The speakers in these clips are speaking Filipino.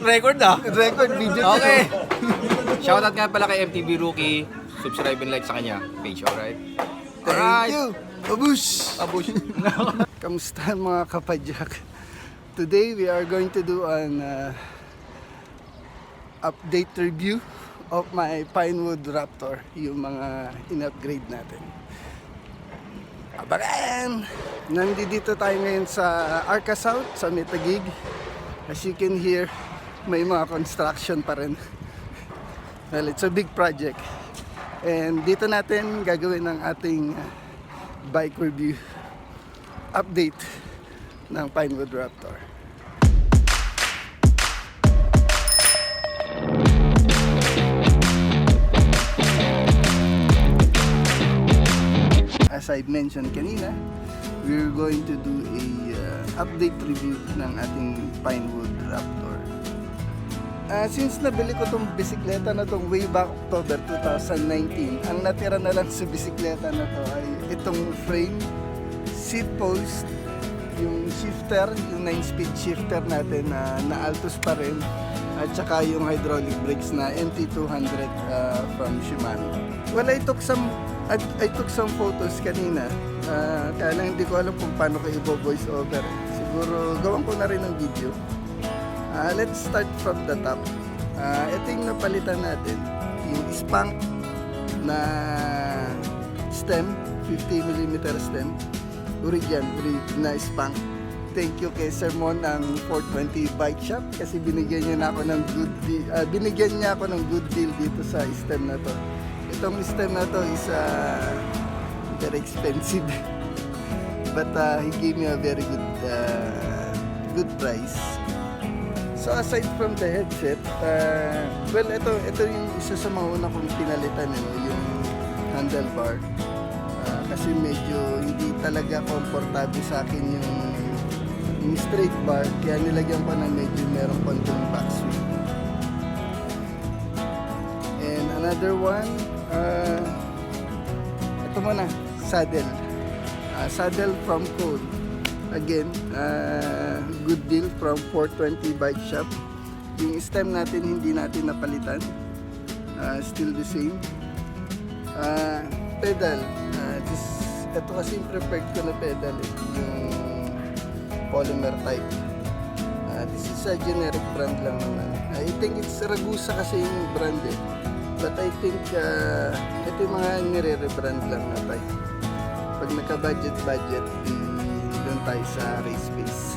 Record na? Record video. Okay. Shoutout nga pala kay MTV Rookie. Subscribe and like sa kanya page, alright? Thank you. Abush. Abush. Kamusta mga kapadyak? Today we are going to do an update review of my Pinewood Raptor, yung mga in-upgrade natin. Abangan! Nandito tayo ngayon sa Arca South, sa Metagig. As you can hear, may mga construction pa rin. Well, it's a big project. And dito natin gagawin ang ating bike review update ng Pinewood Raptor. As I mentioned kanina, we're going to do a update review ng ating Pinewood Raptor. Since nabili ko tong bisikleta na tong way back October 2019, ang natira na lang sa bisikleta na to ay itong frame, seat post, yung shifter, yung 9-speed shifter natin na Altus pa rin, at saka yung hydraulic brakes na NT200 from Shimano. Well, I took some photos kanina, kaya lang hindi ko alam kung paano ko i-voice over. Siguro gawan ko na rin ng video. Let's start from the top. Ito yung napalitan natin, yung spank na stem, 50mm stem, Origin na spank. Thank you kay Sir Mon ng 420 Bikeshop kasi binigyan niya ako ng good deal dito sa stem na to. Itong stem na to is very expensive, but he gave me a very good price. So aside from the headset, well, ito yung isa sa mga una kong pinalitan, yung handlebar. Kasi medyo hindi talaga komportable sa akin yung straight bar, kaya nilagyan ko na medyo merong konting backswing. And another one, ito muna, saddle. Saddle from Cole. Again, good deal from 420 Bikeshop. Yung stem natin hindi natin napalitan, still the same. Pedal, ito kasi yung prepared ko na pedal, yung polymer type. This is a generic brand lang naman. I think it's Ragusa kasi yung brand but I think ito yung mga nire-rebrand lang na type. Pag naka-budget doon tayo sa race base.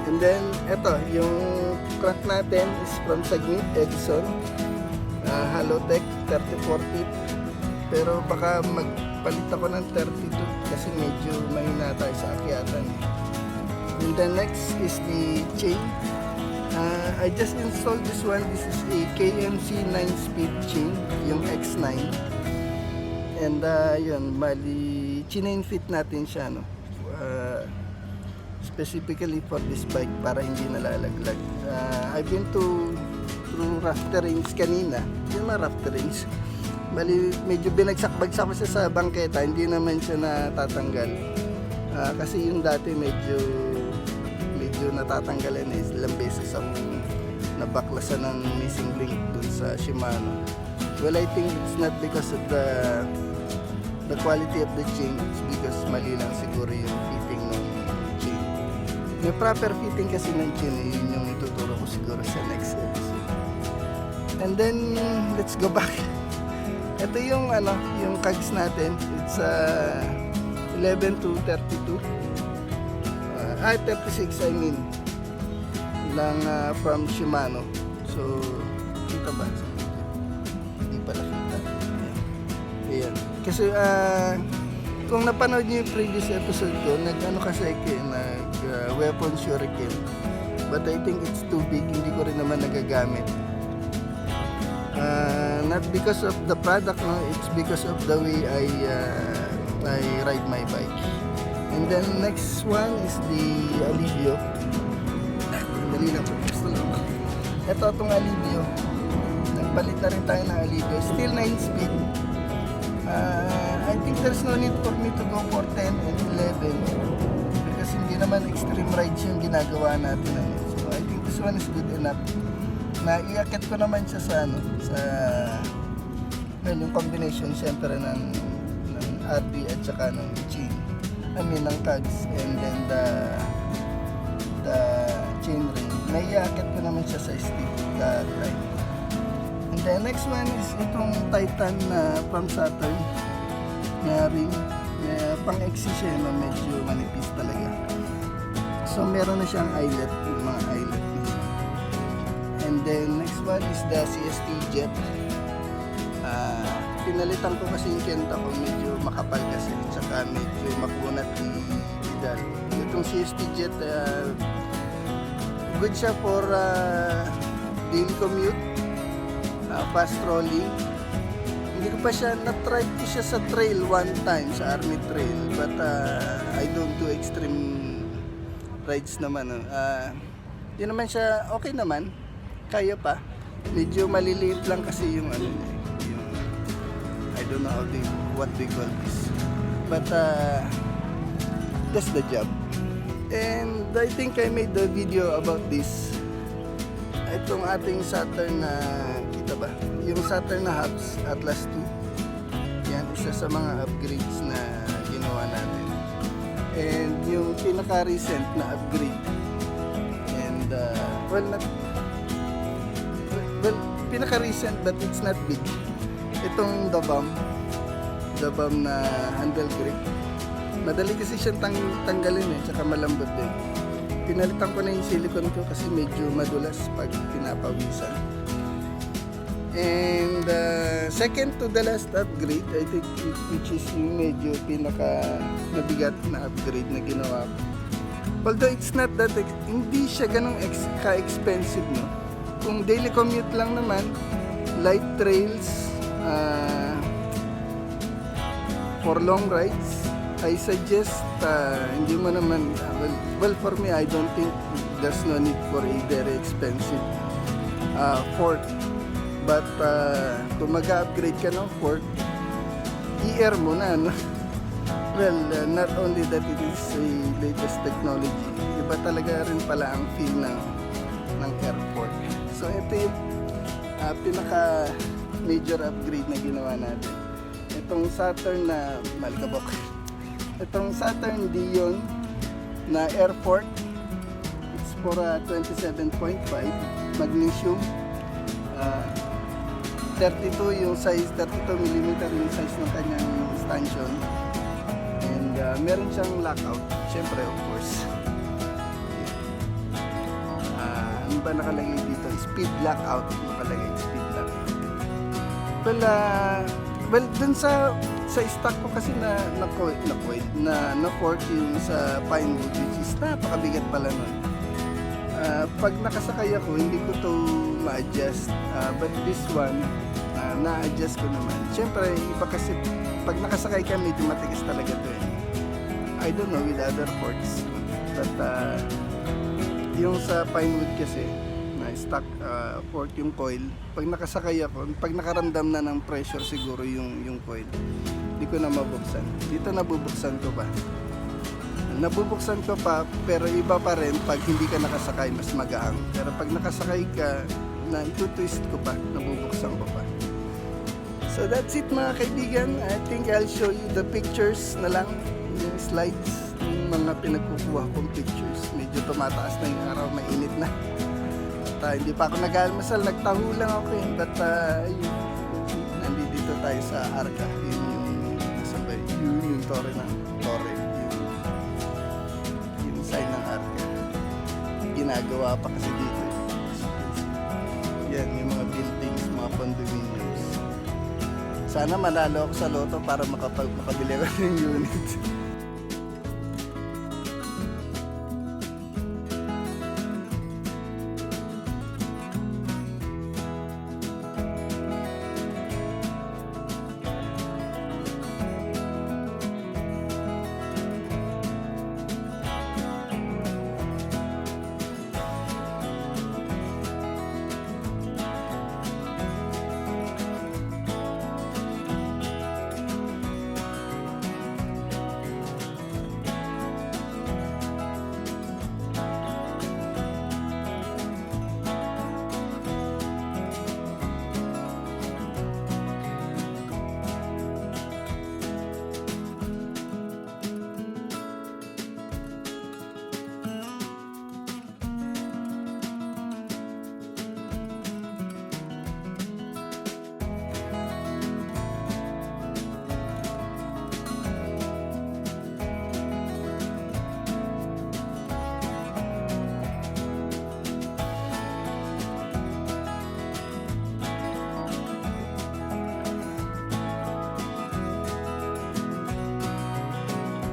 And then ito yung crank natin is from Sagmit Edison, Halotech 34 feet, pero baka magpalit ako ng 32 kasi medyo mahina tayo sa akyatan. And then next is the chain. I just installed this one. This is a KMC 9-speed chain, yung X9. And yun, bali chinain fit natin siya, no? Specifically for this bike para hindi nalalaglag. I've been through rafterings kanina. Yung mga rafterings, bali medyo binagsak-bagsak ko siya sa bangketa, hindi naman siya natatanggal. Kasi yung dati medyo natatanggalan, ilang beses akong nabaklasan ng missing link dun sa Shimano. Well, I think it's not because of the quality of the chain, it's because mali lang siguro yung fitting ng chain. Yung proper fitting kasi ng chain, yun yung ituturo ko siguro sa next episode. And then let's go back. Ito yung yung cogs natin. It's 11 to 32. 36 I mean. Lang from Shimano. So kita ba? Hindi pala kita. Ayan. Kasi kung napanood niyo yung previous episode ko, kasi weapon shuriken. But I think it's too big, hindi ko rin naman nagagamit. Not because of the product, no, it's because of the way I ride my bike. And then next one is the Alivio. Dali lang po. Ito itong Alivio. Nagpalit na rin tayo ng Alivio. Still 9-speed. I think there's no need for me to go for 10 and 11 because hindi naman extreme rides yung ginagawa natin. So this one is good enough. Naiakit ko naman siya sa ano, sa yung combination syempre ng RD at saka ng chain. I mean ng tags and then the chain ring. Naiakit ko naman siya sa stick drive. And then next one is itong Titan na from Saturn na ring. Pang-exi siya, no? Medyo manipis talaga. So meron na siyang eyelet, yung mga eyelet niya. And then next one is the CST Jet. Pinalitan ko kasi yung kenta ko, medyo makapal kasi, tsaka medyo makunat idal. Itong CST Jet, good siya for daily commute, fast rolling. Hindi ko pa siya na-try ko siya sa trail one time, sa army trail, but I don't do extreme rides naman. Yun naman siya, okay naman, kaya pa. Medyo maliliit lang kasi yung ano niya, yung I don't know what they call this, but that's the job. And I think I made the video about this. Itong ating Saturn na kita ba? Yung Saturn na Hubs Atlas 2. Yan, isa sa mga upgrades na ginawa natin. And yung pinaka-recent na upgrade. And pinaka-recent but it's not big. Itong the bomb na handle grip. Madali kasi siyang tanggalin tsaka malambot din. Pinalitan ko na yung silicone ko kasi medyo madulas pag pinapawisan. And second to the last upgrade, I think, which is yung medyo pinaka mabigat na upgrade na ginawa ko. Although it's not that, hindi siya ganong ka-expensive, no? Kung daily commute lang naman, light trails, for long rides, I suggest hindi mo naman well for me, I don't think there's no need for a very expensive fork, but kung mag-upgrade ka ng fork, i-air mo na, no? Well, not only that it is a latest technology, iba talaga rin pala ang feel ng air fork. So ito yung pinaka major upgrade na ginawa natin. Itong Saturn na malikabok. Itong Saturn Dion na air fork. It's for 27.5 magnesium. 32 yung size, 32mm yung size ng kanyang stanchion. And meron siyang lockout. Siyempre, of course. Ano ba nakalagay dito? Speed lockout. Nakalagay speed lockout. Well, dun sa stock ko kasi na fork yung sa Pinewood, which is napakabigat pala nun. Pag nakasakay ako, hindi ko to ma-adjust. But this one, na-adjust ko naman. Siyempre, iba kasi pag nakasakay ka, medyo matigas talaga to eh. I don't know with other forks. But yung sa Pinewood kasi, na stock fork yung coil, pag nakasakay ako, pag nakaramdam na ng pressure siguro yung coil, hindi ko na mabuksan. Dito nabubuksan ko pa. Nabubuksan ko pa, pero iba pa rin pag hindi ka nakasakay, mas magaang. Pero pag nakasakay ka, na ito-twist ko pa, nabubuksan ko pa. So that's it mga kaibigan. I think I'll show you the pictures na lang, yung slides, yung mga pinagkukuha kong pictures. Medyo tumataas na yung araw, mainit na. At hindi pa ako nag-almasal, nagtaho lang ako eh. But nandito tayo sa Arca. Yung tore ng tore. Yung sign ng Arca. Ginagawa pa kasi dito. Yan, yung mga buildings, mga condominiums. Sana manalo ako sa loto para makabili ako ng unit.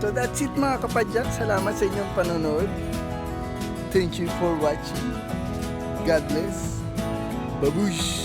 So that's it mga kapadyak. Salamat sa inyong panonood. Thank you for watching. God bless. Babush!